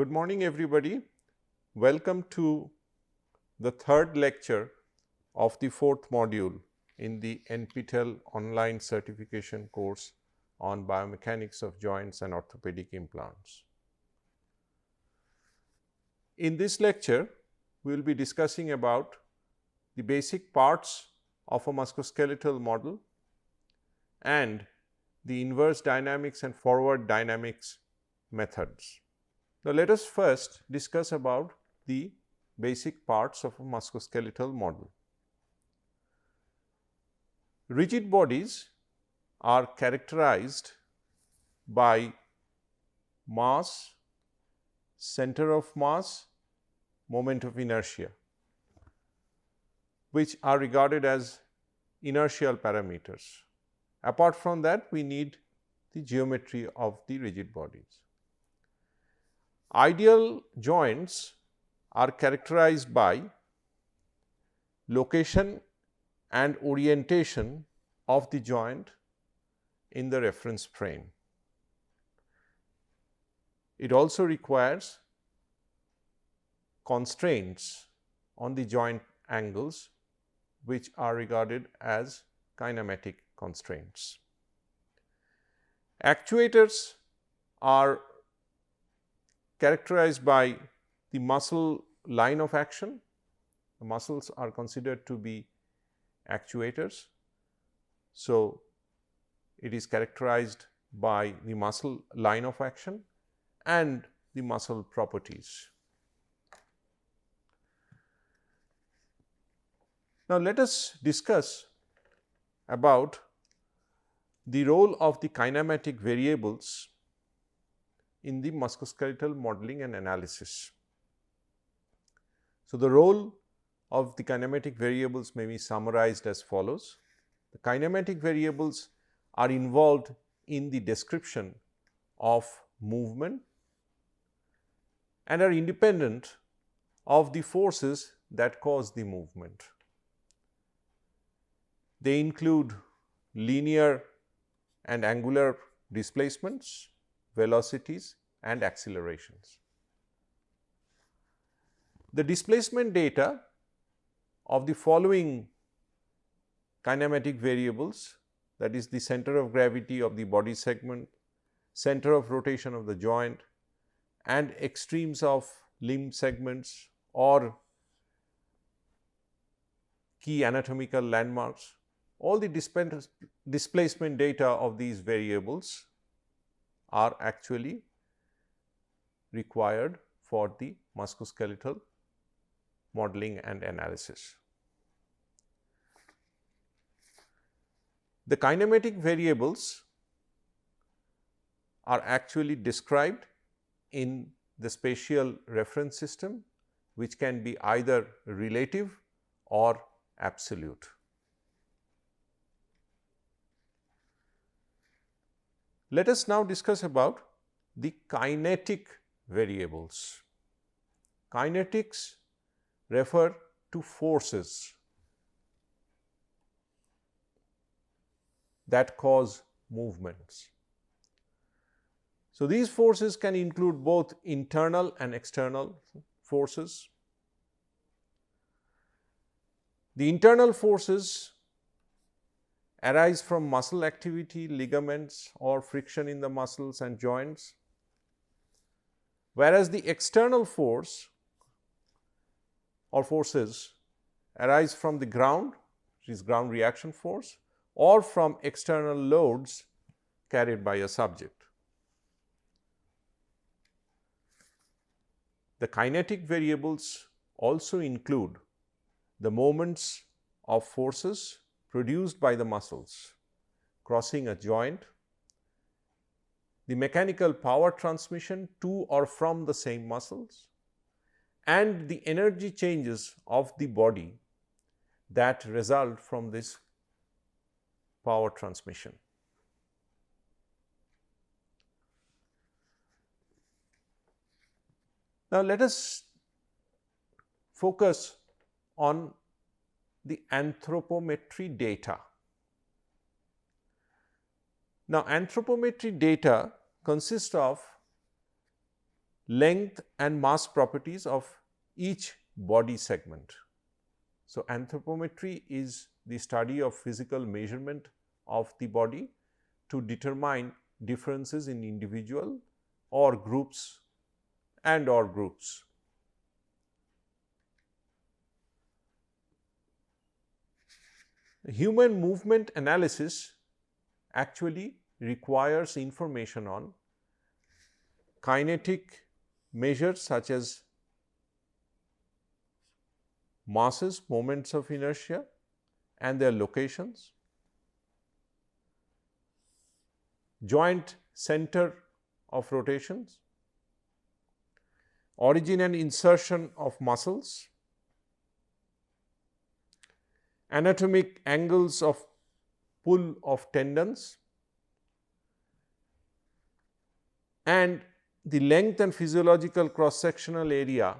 Good morning, everybody. Welcome to the third lecture of the fourth module in the NPTEL online certification course on biomechanics of joints and orthopedic implants. In this lecture, we will be discussing about the basic parts of a musculoskeletal model and the inverse dynamics and forward dynamics methods. Now, let us first discuss about the basic parts of a musculoskeletal model. Rigid bodies are characterized by mass, center of mass, moment of inertia, which are regarded as inertial parameters. Apart from that, we need the geometry of the rigid bodies. Ideal joints are characterized by location and orientation of the joint in the reference plane. It also requires constraints on the joint angles, which are regarded as kinematic constraints. Actuators are characterized by the muscle line of action. The muscles are considered to be actuators. So, it is characterized by the muscle line of action and the muscle properties. Now, let us discuss about the role of the kinematic variables in the musculoskeletal modeling and analysis. So, the role of the kinematic variables may be summarized as follows. The kinematic variables are involved in the description of movement and are independent of the forces that cause the movement. They include linear and angular displacements, velocities and accelerations. The displacement data of the following kinematic variables, that is the center of gravity of the body segment, center of rotation of the joint and extremes of limb segments or key anatomical landmarks. All the displacement data of these variables are actually required for the musculoskeletal modeling and analysis. The kinematic variables are actually described in the spatial reference system, which can be either relative or absolute. Let us now discuss about the kinetic variables. Kinetics refer to forces that cause movements. So, these forces can include both internal and external forces. The internal forces arise from muscle activity, ligaments or friction in the muscles and joints, whereas the external force or forces arise from the ground, which is ground reaction force, or from external loads carried by a subject. The kinetic variables also include the moments of forces produced by the muscles crossing a joint, the mechanical power transmission to or from the same muscles, and the energy changes of the body that result from this power transmission. Now, let us focus on the anthropometry data. Now, anthropometry data consists of length and mass properties of each body segment. So, anthropometry is the study of physical measurement of the body to determine differences in individual or groups or groups. Human movement analysis actually requires information on kinetic measures such as masses, moments of inertia and their locations, joint center of rotations, origin and insertion of muscles, anatomic angles of pull of tendons, and the length and physiological cross-sectional area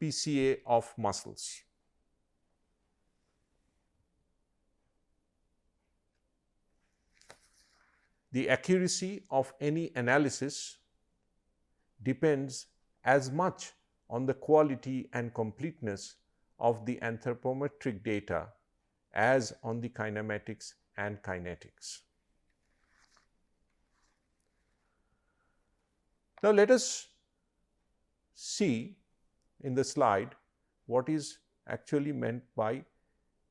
PCA of muscles. The accuracy of any analysis depends as much on the quality and completeness of the anthropometric data as on the kinematics and kinetics. Now, let us see in the slide what is actually meant by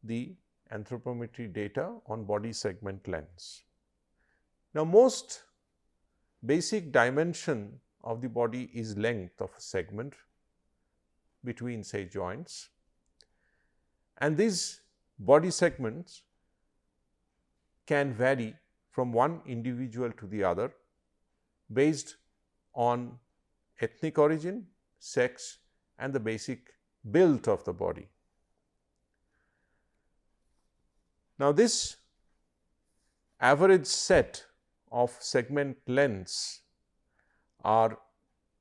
the anthropometry data on body segment lengths. Now, most basic dimension of the body is length of a segment between, say, joints, and these body segments can vary from one individual to the other based on ethnic origin, sex and the basic build of the body. Now, this average set of segment lengths are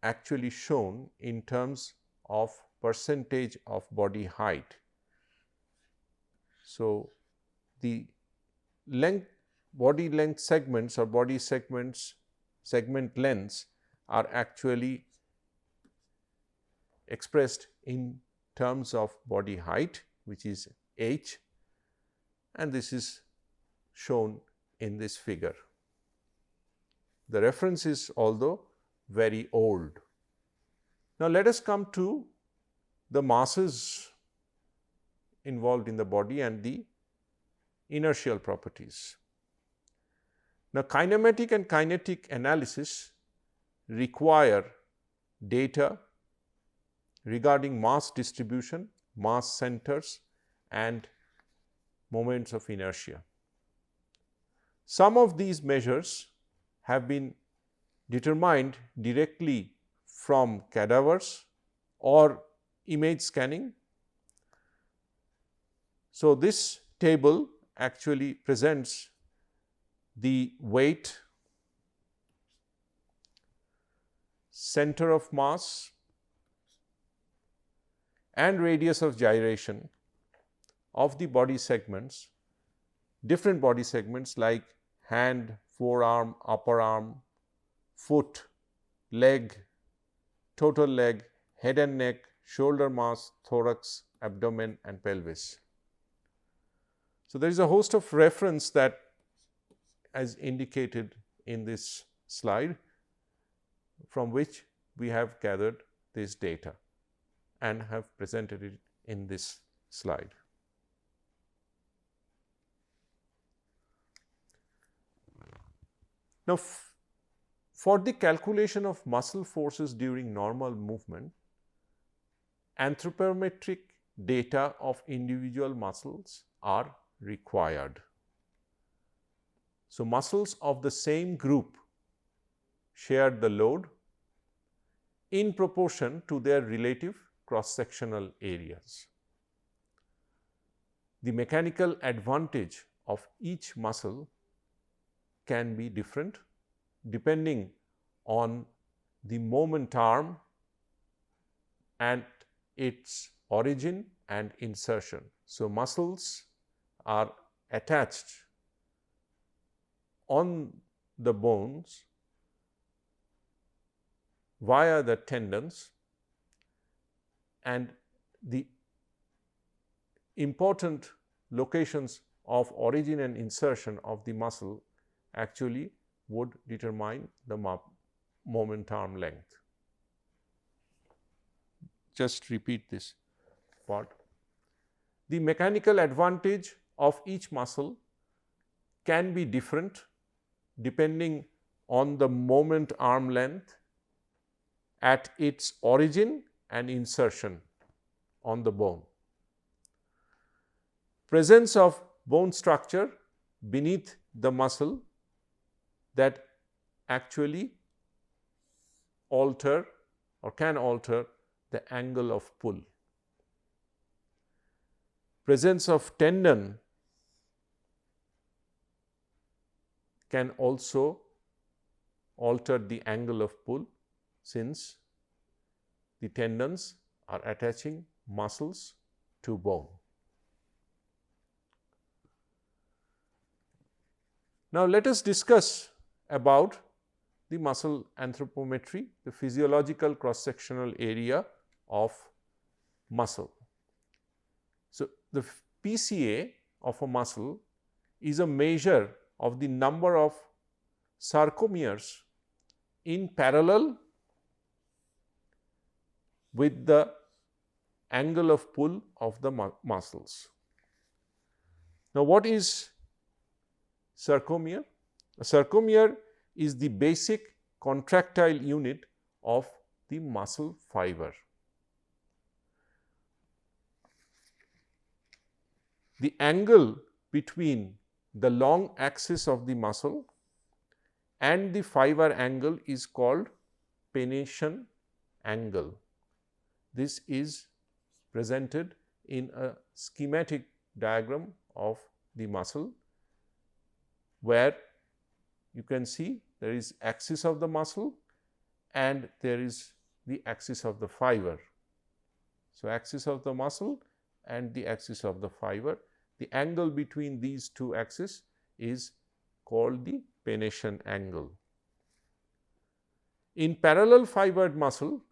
actually shown in terms of percentage of body height. So, the body length segments or body segments segment lengths are actually expressed in terms of body height, which is h, and this is shown in this figure. The reference is although very old. Now, let us come to the masses involved in the body and the inertial properties. Now, kinematic and kinetic analysis require data regarding mass distribution, mass centers and moments of inertia. Some of these measures have been determined directly from cadavers or image scanning. So, this table actually presents the weight, center of mass and radius of gyration of the body segments, different body segments like hand, forearm, upper arm, foot, leg, total leg, head and neck, shoulder mass, thorax, abdomen and pelvis. So, there is a host of reference that as indicated in this slide, from which we have gathered this data and have presented it in this slide. Now, for the calculation of muscle forces during normal movement, anthropometric data of individual muscles are required. So, muscles of the same group share the load in proportion to their relative cross-sectional areas. The mechanical advantage of each muscle can be different depending on the moment arm and its origin and insertion. So, muscles are attached on the bones via the tendons, and the important locations of origin and insertion of the muscle actually would determine the moment arm length. Just repeat this part. The mechanical advantage of each muscle can be different depending on the moment arm length at its origin and insertion on the bone. Presence of bone structure beneath the muscle that actually alter or can alter the angle of pull. Presence of tendon can also alter the angle of pull, since the tendons are attaching muscles to bone. Now, let us discuss about the muscle anthropometry, the physiological cross-sectional area of muscle. So, the PCA of a muscle is a measure of the number of sarcomeres in parallel with the angle of pull of the muscles. Now, what is sarcomere? A sarcomere is the basic contractile unit of the muscle fiber. The angle between the long axis of the muscle and the fiber angle is called pennation angle. This is presented in a schematic diagram of the muscle, where you can see there is axis of the muscle and there is the axis of the fiber. So, axis of the muscle and the axis of the fiber, the angle between these two axes is called the pennation angle. In parallel fibered muscle,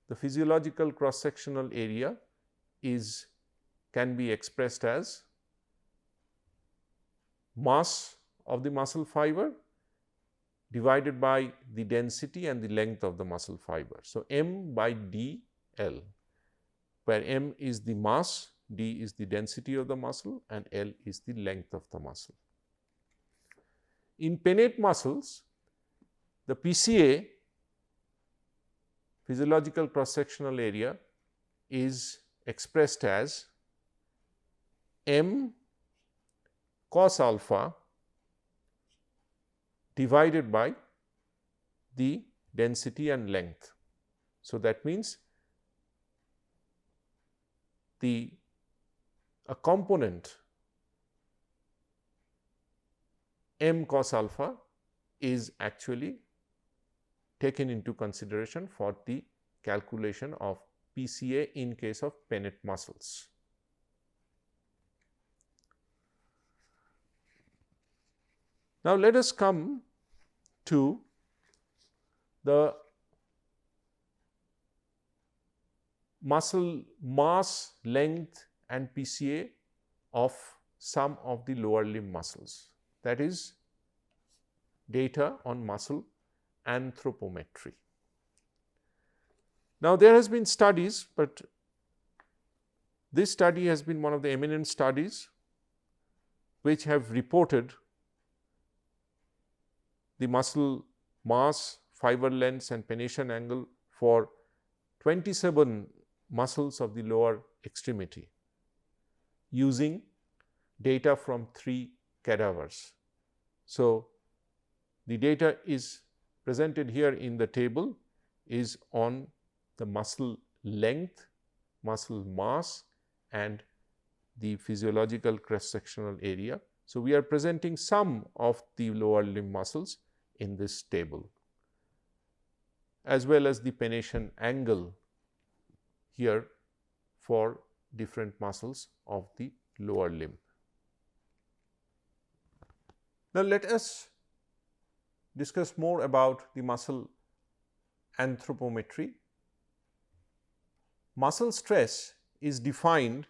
the physiological cross-sectional area can be expressed as mass of the muscle fiber divided by the density and the length of the muscle fiber. So, m by dl, where m is the mass, d is the density of the muscle and l is the length of the muscle. In pennate muscles, the PCA, physiological cross-sectional area, is expressed as m cos alpha divided by the density and length. So, that means a component m cos alpha is actually taken into consideration for the calculation of PCA in case of pennate muscles. Now, let us come to the muscle mass, length and PCA of some of the lower limb muscles, that is data on muscle anthropometry. Now, there has been studies, but this study has been one of the eminent studies which have reported the muscle mass, fiber lengths and pennation angle for 27 muscles of the lower extremity using data from 3 cadavers. So, the data is presented here in the table is on the muscle length, muscle mass and the physiological cross-sectional area. So, we are presenting some of the lower limb muscles in this table, as well as the pennation angle here for different muscles of the lower limb. Now, let us discuss more about the muscle anthropometry. Muscle stress is defined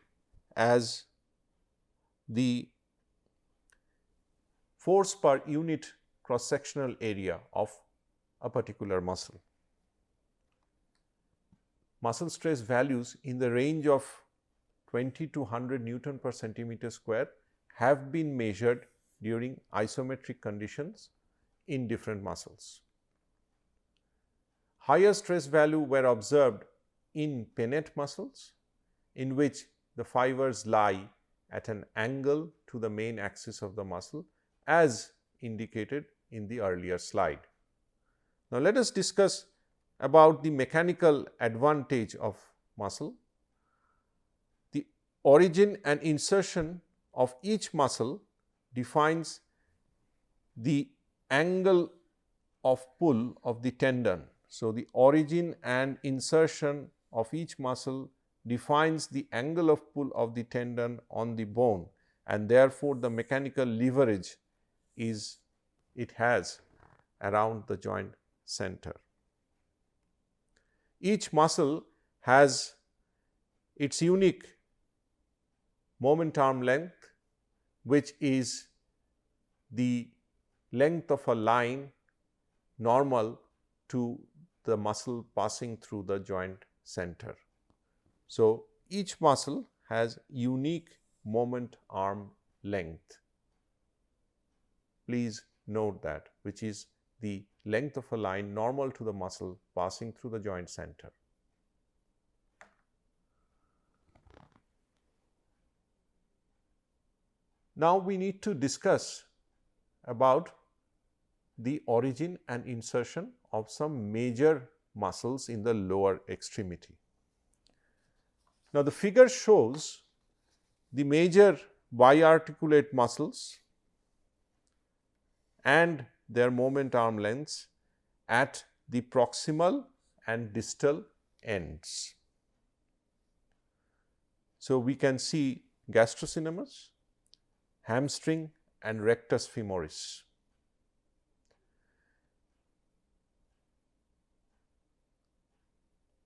as the force per unit cross-sectional area of a particular muscle. Muscle stress values in the range of 20 to 100 Newton per centimeter square have been measured during isometric conditions in different muscles. Higher stress value were observed in pennate muscles, in which the fibers lie at an angle to the main axis of the muscle, as indicated in the earlier slide. Now, let us discuss about the mechanical advantage of muscle. The origin and insertion of each muscle defines the angle of pull of the tendon. So, the origin and insertion of each muscle defines the angle of pull of the tendon on the bone, and therefore, the mechanical leverage it has around the joint center. Each muscle has its unique moment arm length, which is the length of a line normal to the muscle passing through the joint center. So, each muscle has unique moment arm length. Please note that, which is the length of a line normal to the muscle passing through the joint center. Now, we need to discuss about the origin and insertion of some major muscles in the lower extremity. Now, the figure shows the major biarticulate muscles and their moment arm lengths at the proximal and distal ends. So, we can see gastrocnemius, hamstring and rectus femoris.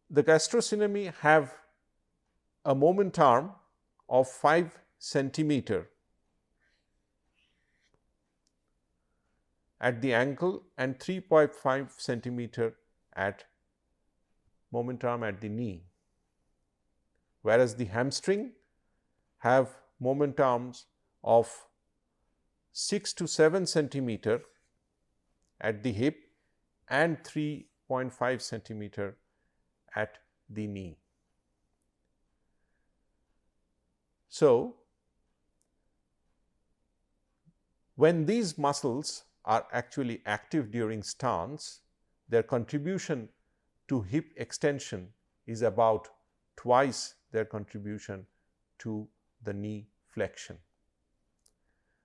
The gastrocnemi have a moment arm of 5 centimeter at the ankle and 3.5 centimeter at moment arm at the knee, whereas the hamstring have moment arms of 6 to 7 centimeter at the hip and 3.5 centimeter at the knee. So, when these muscles are actually active during stance, their contribution to hip extension is about twice their contribution to the knee flexion.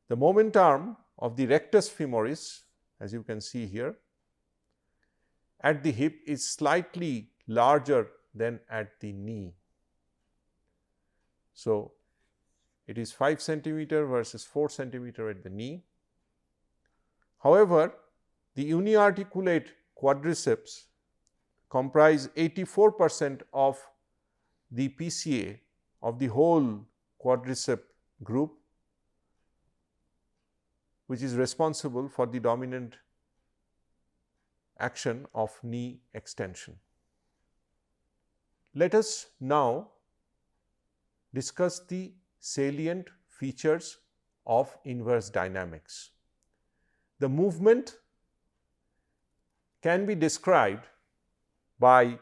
The moment arm of the rectus femoris, as you can see here, at the hip is slightly larger than at the knee. So, it is 5 centimeter versus 4 centimeter at the knee. However, the uniarticulate quadriceps comprise 84% of the PCA of the whole quadricep group, which is responsible for the dominant action of knee extension. Let us now discuss the salient features of inverse dynamics. The movement can be described by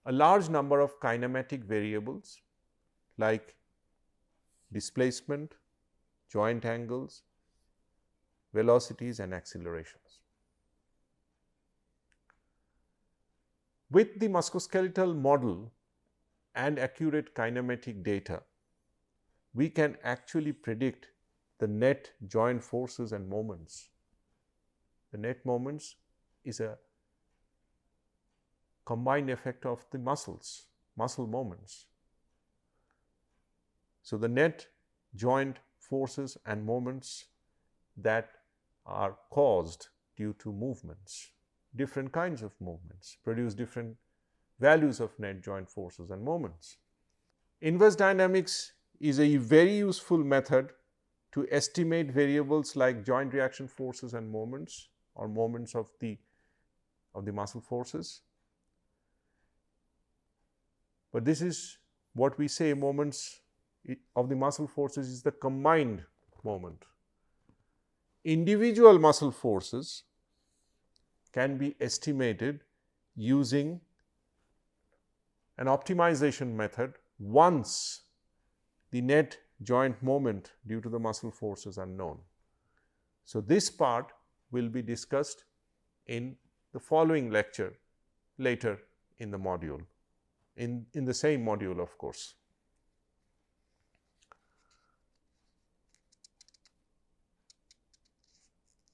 a large number of kinematic variables like displacement, joint angles, velocities and accelerations. With the musculoskeletal model and accurate kinematic data, we can actually predict the net joint forces and moments. The net moments is a combined effect of the muscle moments. So, the net joint forces and moments that are caused due to movements. different kinds of movements, produce different values of net joint forces and moments. Inverse dynamics is a very useful method to estimate variables like joint reaction forces and moments, or moments of the muscle forces. But this is what we say moments of the muscle forces is the combined moment. Individual muscle forces can be estimated using an optimization method once the net joint moment due to the muscle forces are known. So, this part will be discussed in the following lecture later in the module, in the same module of course.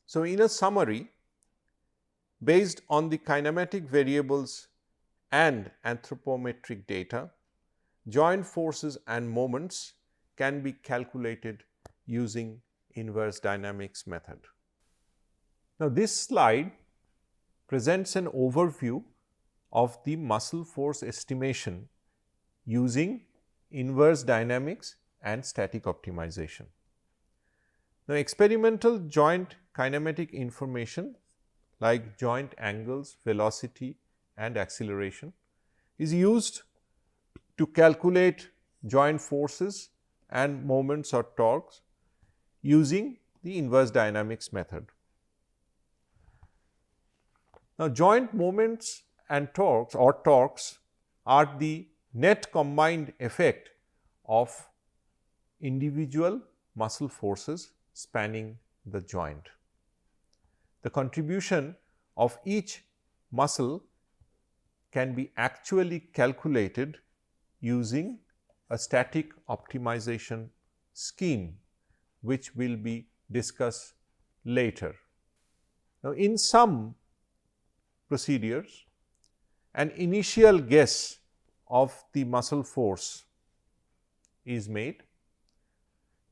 So, in a summary, based on the kinematic variables and anthropometric data, joint forces and moments can be calculated using inverse dynamics method. Now, this slide presents an overview of the muscle force estimation using inverse dynamics and static optimization. Now, experimental joint kinematic information like joint angles, velocity and acceleration is used to calculate joint forces and moments or torques using the inverse dynamics method. Now, joint moments and torques are the net combined effect of individual muscle forces spanning the joint. The contribution of each muscle can be actually calculated using a static optimization scheme, which will be discussed later. Now, in some procedures, an initial guess of the muscle force is made,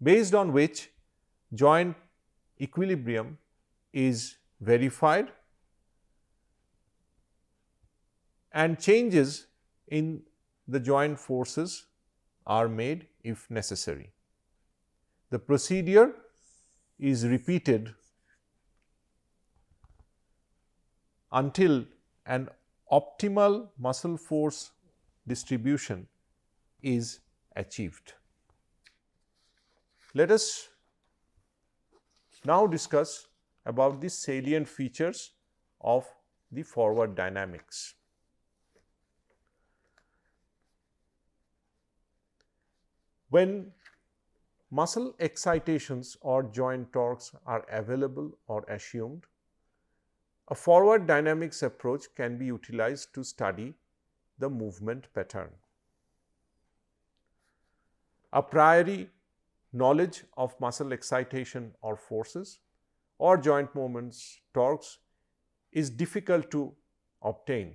based on which joint equilibrium is verified and changes in the joint forces are made if necessary. The procedure is repeated until an optimal muscle force distribution is achieved. Let us now discuss about the salient features of the forward dynamics. When muscle excitations or joint torques are available or assumed, a forward dynamics approach can be utilized to study the movement pattern. A priori knowledge of muscle excitation or forces or joint moments, torques is difficult to obtain,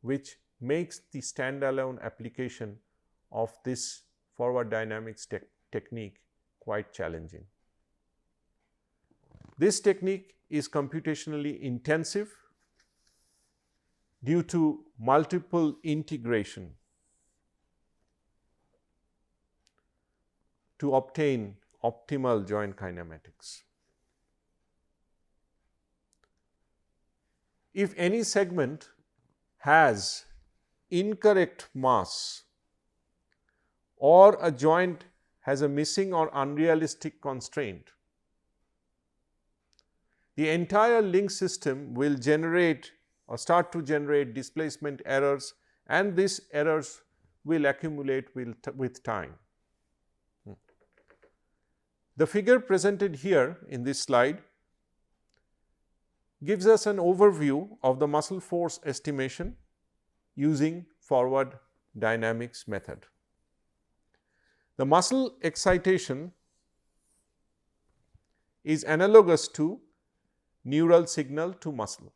which makes the standalone application of this forward dynamics technique quite challenging. This technique is computationally intensive due to multiple integration to obtain optimal joint kinematics. If any segment has incorrect mass or a joint has a missing or unrealistic constraint, the entire link system will generate or start to generate displacement errors, and these errors will accumulate with time. The figure presented here in this slide gives us an overview of the muscle force estimation using forward dynamics method. The muscle excitation is analogous to neural signal to muscle.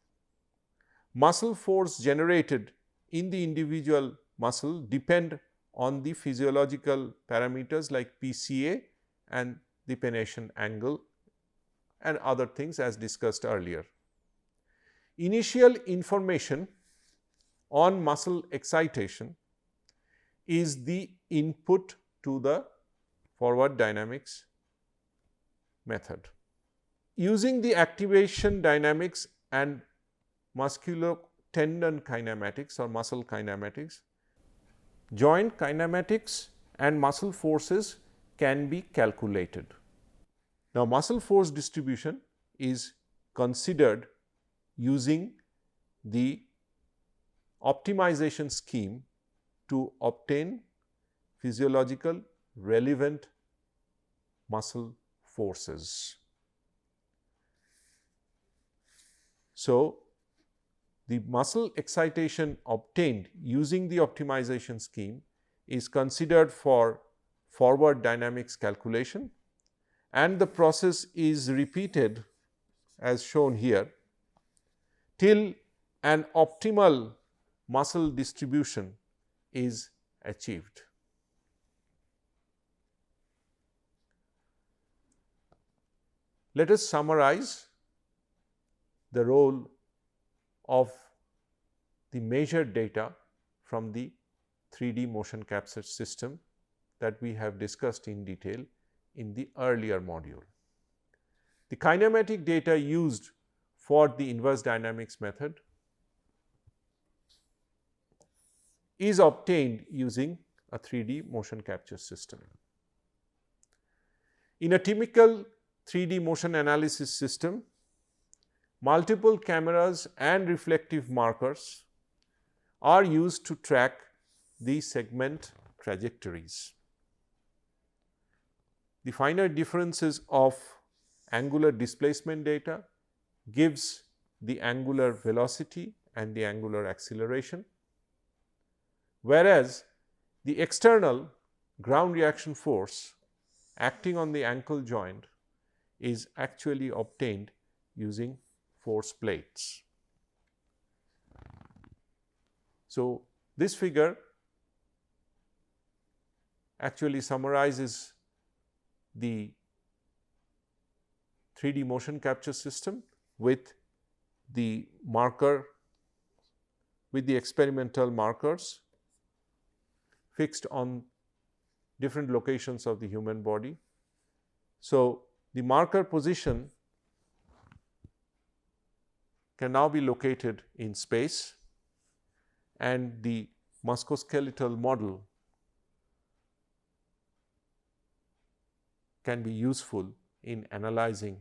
Muscle force generated in the individual muscle depend on the physiological parameters like PCA and the pennation angle and other things as discussed earlier. initial information on muscle excitation is the input to the forward dynamics method. Using the activation dynamics and musculotendon kinematics or muscle kinematics, joint kinematics and muscle forces can be calculated. Now, muscle force distribution is considered using the optimization scheme to obtain physiological relevant muscle forces. So, the muscle excitation obtained using the optimization scheme is considered for forward dynamics calculation, and the process is repeated as shown here till an optimal muscle distribution is achieved. Let us summarize the role of the measured data from the 3D motion capture system that we have discussed in detail in the earlier module. The kinematic data used for the inverse dynamics method is obtained using a 3D motion capture system. In a typical 3D motion analysis system, multiple cameras and reflective markers are used to track the segment trajectories. The finer differences of angular displacement data gives the angular velocity and the angular acceleration, whereas the external ground reaction force acting on the ankle joint is actually obtained using force plates. So, this figure actually summarizes the 3D motion capture system with the marker, with the experimental markers fixed on different locations of the human body. So, the marker position can now be located in space, and the musculoskeletal model can be useful in analyzing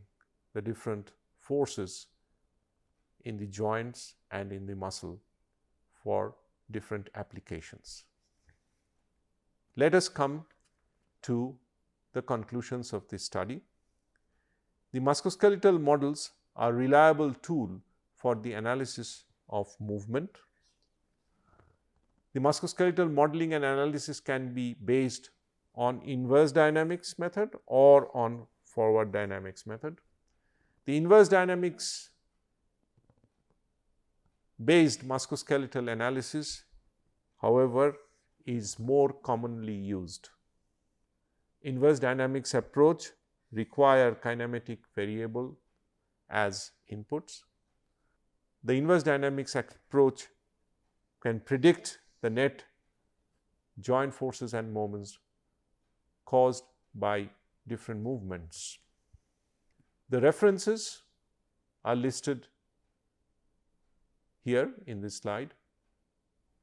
the different forces in the joints and in the muscle for different applications. Let us come to the conclusions of this study. The musculoskeletal models are a reliable tool for the analysis of movement. The musculoskeletal modeling and analysis can be based on inverse dynamics method or on forward dynamics method. The inverse dynamics based musculoskeletal analysis, however, is more commonly used. Inverse dynamics approach require kinematic variable as inputs. The inverse dynamics approach can predict the net joint forces and moments caused by different movements. The references are listed here in this slide,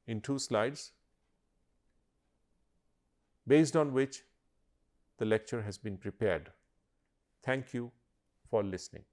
in 2 slides, based on which the lecture has been prepared. Thank you for listening.